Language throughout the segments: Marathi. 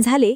झाले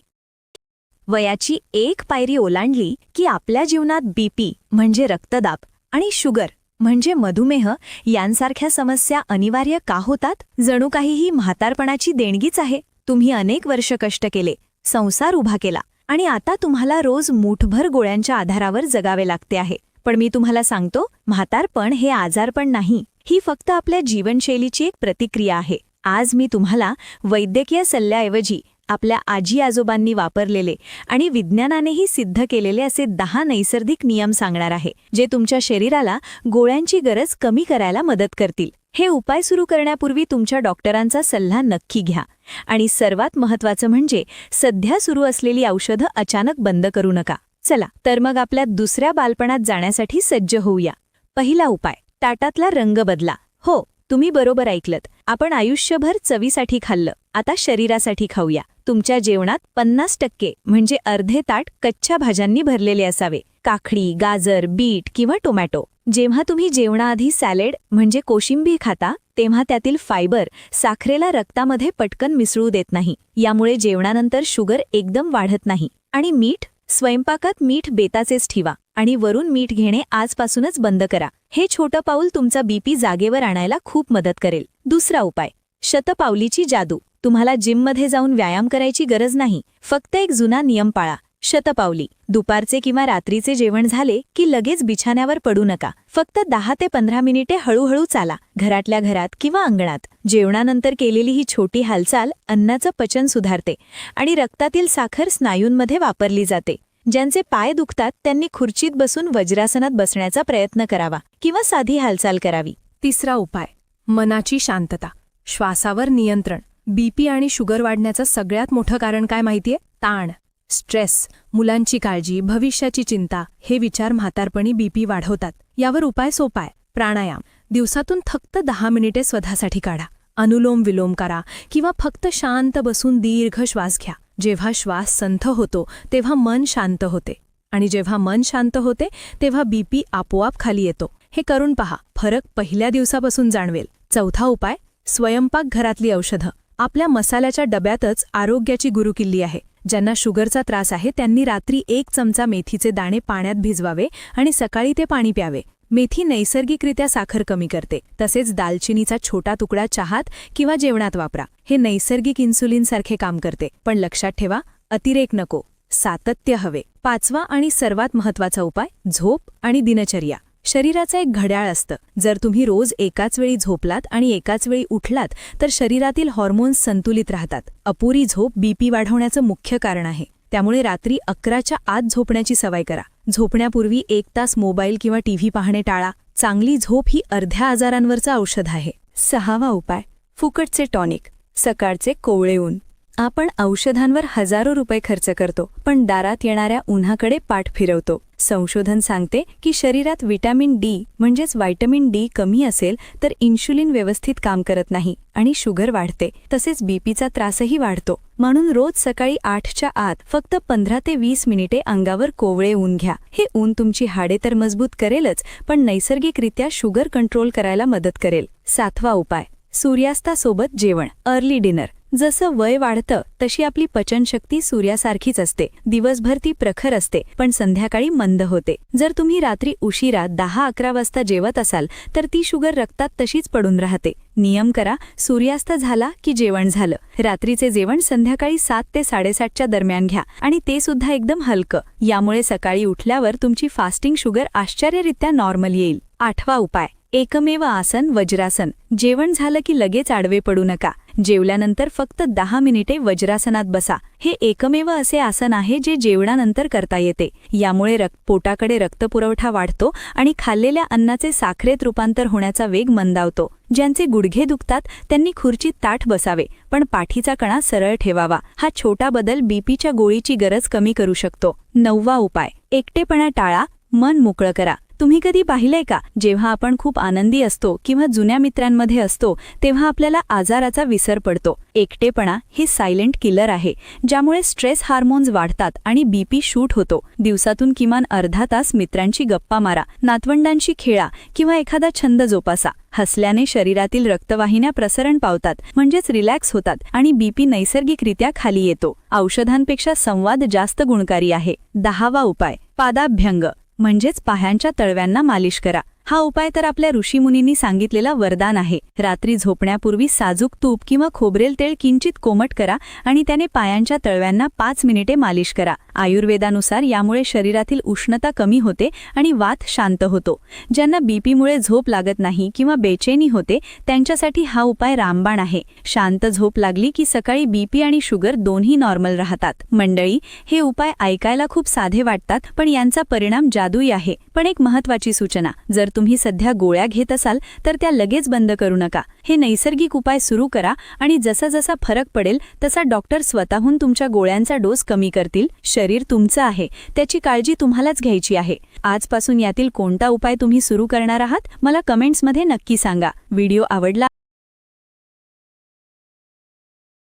वयाची एक पायरी ओलांडली की आपल्या जीवनात बीपी म्हणजे रक्तदाब आणि शुगर म्हणजे मधुमेह यांसारख्या समस्या अनिवार्य का होतात? जणू काही ही म्हातारपणाची देणगीच आहे. तुम्ही अनेक वर्ष कष्ट केले, संसार उभा केला आणि आता तुम्हाला रोज मूठभर गोळ्यांच्या आधारावर जगावे लागते आहे. पण मी तुम्हाला सांगतो, म्हातारपण हे आजारपण नाही, ही फक्त आपल्या जीवनशैलीची एक प्रतिक्रिया आहे. आज मी तुम्हाला वैद्यकीय सल्ल्याऐवजी आपल्या आजी आजोबांनी वापरलेले आणि विज्ञानानेही सिद्ध केलेले असे 10 नैसर्गिक नियम सांगणार आहे, जे तुमच्या शरीराला गोळ्यांची गरज कमी करायला मदत करतील. हे उपाय सुरू करण्यापूर्वी तुमच्या डॉक्टरांचा सल्ला नक्की घ्या आणि सर्वात महत्त्वाचं म्हणजे सध्या सुरू असलेली औषधं अचानक बंद करू नका. चला तर मग आपल्या दुसऱ्या बालपणात जाण्यासाठी सज्ज होऊया. पहिला उपाय, ताटातला रंग बदला. हो, तुम्ही बरोबर ऐकलत. आपण आयुष्यभर चवीसाठी खाल्लं, आता शरीरासाठी खाऊया. तुमच्या जेवणात 50% म्हणजे अर्धे ताट कच्च्या भाज्यांनी भरलेले असावे. काकडी, गाजर, बीट किंवा टोमॅटो. जेव्हा तुम्ही जेवणाआधी सॅलेड म्हणजे कोशिंबीर खाता, तेव्हा त्यातील फायबर साखरेला रक्तामध्ये पटकन मिसळू देत नाही. यामुळे जेवणानंतर शुगर एकदम वाढत नाही. आणि मीठ, स्वयंपाकात मीठ बेताचेच ठेवा आणि वरून मीठ घेणे आजपासूनच बंद करा. हे छोटं पाऊल तुमचा बीपी जागेवर आणायला खूप मदत करेल. दुसरा उपाय, शतपावलीची जादू. तुम्हाला जिममध्ये जाऊन व्यायाम करायची गरज नाही, फक्त एक जुना नियम पाळा. शतपावली. दुपारचे किंवा रात्रीचे जेवण झाले की लगेच बिछाण्यावर पडू नका. फक्त 10 ते 15 मिनिटे हळूहळू चाला, घरातल्या घरात किंवा अंगणात. जेवणानंतर केलेली ही छोटी हालचाल अन्नाचं पचन सुधारते आणि रक्तातील साखर स्नायूंमध्ये वापरली जाते. ज्यांचे पाय दुखतात त्यांनी खुर्चीत बसून वज्रासनात बसण्याचा प्रयत्न करावा किंवा साधी हालचाल करावी. तिसरा उपाय, मनाची शांतता, श्वासावर नियंत्रण. बीपी आणि शुगर वाढण्याचं सगळ्यात मोठं कारण काय माहितीये? ताण, स्ट्रेस, मुलांची काळजी, भविष्याची चिंता. हे विचार म्हातारपणी बीपी वाढवतात. यावर उपाय सोपा आहे, प्राणायाम. दिवसातून फक्त 10 मिनिटे स्वतःसाठी काढा. अनुलोम विलोम करा किंवा फक्त शांत बसून दीर्घ श्वास घ्या. जेव्हा श्वास संथ होतो तेव्हा मन शांत होते आणि जेव्हा मन शांत होते तेव्हा बीपी आपोआप खाली येतो. हे करून पहा, फरक पहिल्या दिवसापासून जाणवेल. चौथा उपाय, स्वयंपाकघरातली औषधं. आपल्या मसाल्याच्या डब्यातच आरोग्याची गुरुकिल्ली आहे. ज्यांना शुगरचा त्रास आहे त्यांनी रात्री 1 चमचा मेथीचे दाणे पाण्यात भिजवावे आणि सकाळी ते पाणी प्यावे. मेथी नैसर्गिकरित्या साखर कमी करते. तसेच दालचिनीचा छोटा तुकडा चहात किंवा जेवणात वापरा. हे नैसर्गिक इन्सुलिनसारखे काम करते. पण लक्षात ठेवा, अतिरेक नको, सातत्य हवे. 5वा आणि सर्वात महत्त्वाचा उपाय, झोप आणि दिनचर्या. शरीराचं एक घड्याळ असतं. जर तुम्ही रोज एकाच वेळी झोपलात आणि एकाच वेळी उठलात तर शरीरातील हॉर्मोन्स संतुलित राहतात. अपुरी झोप बीपी वाढवण्याचं मुख्य कारण आहे. त्यामुळे रात्री 11च्या आत झोपण्याची सवय करा. झोपण्यापूर्वी 1 तास मोबाईल किंवा टीव्ही पाहणे टाळा. चांगली झोप ही अर्ध्या आजारांवरचं औषध आहे. 6वा उपाय, फुकटचे टॉनिक, सकाळचे कोवळे ऊन. आपण औषधांवर हजारो रुपये खर्च करतो, पण दारात येणाऱ्या उन्हाकडे पाठ फिरवतो. संशोधन सांगते की शरीरात विटॅमिन डी म्हणजेच व्हिटॅमिन डी कमी असेल तर इन्शुलिन व्यवस्थित काम करत नाही आणि शुगर वाढते. तसेच बीपीचा त्रासही वाढतो. म्हणून रोज सकाळी 8च्या आत फक्त 15 ते 20 मिनिटे अंगावर कोवळे ऊन घ्या. हे ऊन तुमची हाडे तर मजबूत करेलच, पण नैसर्गिकरित्या शुगर कंट्रोल करायला मदत करेल. 7वा उपाय, सूर्यास्तासोबत जेवण, अर्ली डिनर. जसं वय वाढतं तशी आपली पचनशक्ती सूर्यासारखीच असते. दिवसभर ती प्रखर असते, पण संध्याकाळी मंद होते. जर तुम्ही रात्री उशिरा 10-11 वाजता जेवत असाल तर ती शुगर रक्तात तशीच पडून राहते. नियम करा, सूर्यास्त झाला की जेवण झालं. रात्रीचे जेवण संध्याकाळी 7 ते 7:30च्या दरम्यान घ्या आणि ते सुद्धा एकदम हलकं. यामुळे सकाळी उठल्यावर तुमची फास्टिंग शुगर आश्चर्यरित्या नॉर्मल येईल. 8वा उपाय, एकमेव आसन, वज्रासन. जेवण झालं की लगेच आडवे पडू नका. जेवल्यानंतर फक्त 10 मिनिटे वज्रासनात बसा. हे एकमेव असे आसन आहे जे जेवणानंतर करता येते. यामुळे पोटाकडे रक्तपुरवठा वाढतो आणि खाल्लेल्या अन्नाचे साखरेत रूपांतर होण्याचा वेग मंदावतो. ज्यांचे गुडघे दुखतात त्यांनी खुर्चीत ताठ बसावे, पण पाठीचा कणा सरळ ठेवावा. हा छोटा बदल बीपीच्या गोळीची गरज कमी करू शकतो. 9वा उपाय, एकटेपणा टाळा, मन मोकळं करा. तुम्ही कधी पाहिलंय का, जेव्हा आपण खूप आनंदी असतो किंवा जुन्या मित्रांमध्ये असतो तेव्हा आपल्याला आजाराचा विसर पडतो. एकटेपणा हे सायलेंट किलर आहे, ज्यामुळे स्ट्रेस हार्मोन्स वाढतात आणि बीपी शूट होतो. दिवसातून किमान अर्धा तास मित्रांची गप्पा मारा, नातवंडांशी खेळा किंवा एखादा छंद जोपासा. हसल्याने शरीरातील रक्तवाहिन्या प्रसरण पावतात, म्हणजेच रिलॅक्स होतात आणि बीपी नैसर्गिकरित्या खाली येतो. औषधांपेक्षा संवाद जास्त गुणकारी आहे. 10वा उपाय, पादाभ्यंग म्हणजेच पायांच्या तळव्यांना मालिश करा. हा उपाय तर आपल्या ऋषीमुनींनी सांगितलेला वरदान आहे. रात्री झोपण्यापूर्वी साजूक तूप किंवा खोबरेल तेल किंचित कोमट करा आणि त्याने पायांच्या तळव्यांना 5 मिनिटे मालिश करा. आयुर्वेदानुसार यामुळे शरीरातील उष्णता कमी होते आणि वात शांत होतो. ज्यांना बीपीमुळे झोप लागत नाही किंवा बेचैनी होते त्यांच्यासाठी हा उपाय रामबाण आहे. शांत झोप लागली की सकाळी बीपी आणि शुगर दोन्ही नॉर्मल राहतात. मंडळी, हे उपाय ऐकायला खूप साधे वाटतात, पण यांचा परिणाम जादुई आहे. पण एक महत्त्वाची सूचना, जर तुम्ही सध्या गोळ्या घेत असाल तर त्या लगेच बंद करू नका. हे नैसर्गिक उपाय सुरू करा आणि जसा जसा फरक पडेल तसा डॉक्टर स्वतःहून तुमच्या गोळ्यांचा डोस कमी करतील. शरीर तुमचं आहे, त्याची काळजी तुम्हालाच घ्यायची आहे. आजपासून यातील कोणता उपाय तुम्ही सुरू करणार आहात मला कमेंट्समध्ये नक्की सांगा. व्हिडिओ आवडला